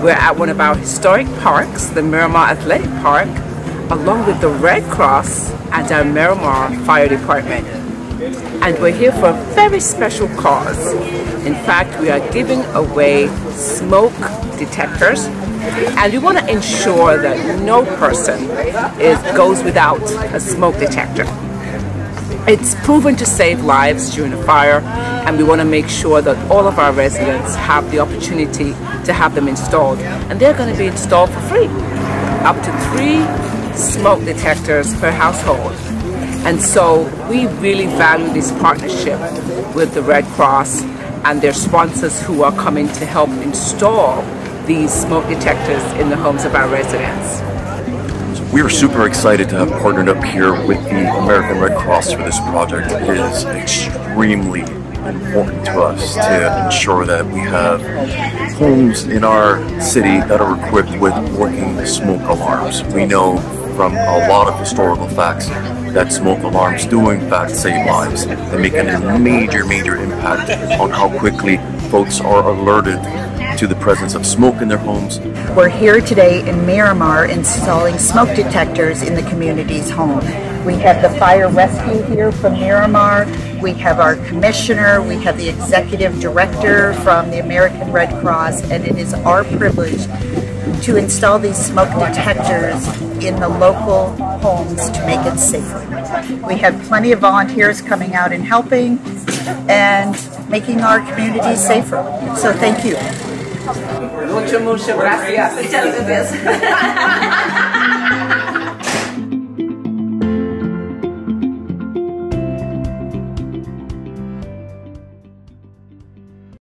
We're at one of our historic parks, the Miramar Athletic Park, along with the Red Cross and our Miramar Fire Department. And we're here for a very special cause. In fact, we are giving away smoke detectors, and we want to ensure that no person goes without a smoke detector. It's proven to save lives during a fire, and we want to make sure that all of our residents have the opportunity to have them installed. And they're going to be installed for free. Up to 3 smoke detectors per household. And so we really value this partnership with the Red Cross and their sponsors who are coming to help install these smoke detectors in the homes of our residents. We are super excited to have partnered up here with the American Red Cross for this project. It is extremely important to us to ensure that we have homes in our city that are equipped with working smoke alarms. We know from a lot of historical facts that smoke alarms do in fact save lives. They make a major impact on how quickly folks are alerted to the presence of smoke in their homes. We're here today in Miramar installing smoke detectors in the community's home. We have the fire rescue here from Miramar, we have our commissioner, we have the executive director from the American Red Cross, and it is our privilege to install these smoke detectors in the local homes to make it safer. We have plenty of volunteers coming out and helping and making our community safer. So thank you. Muchas gracias.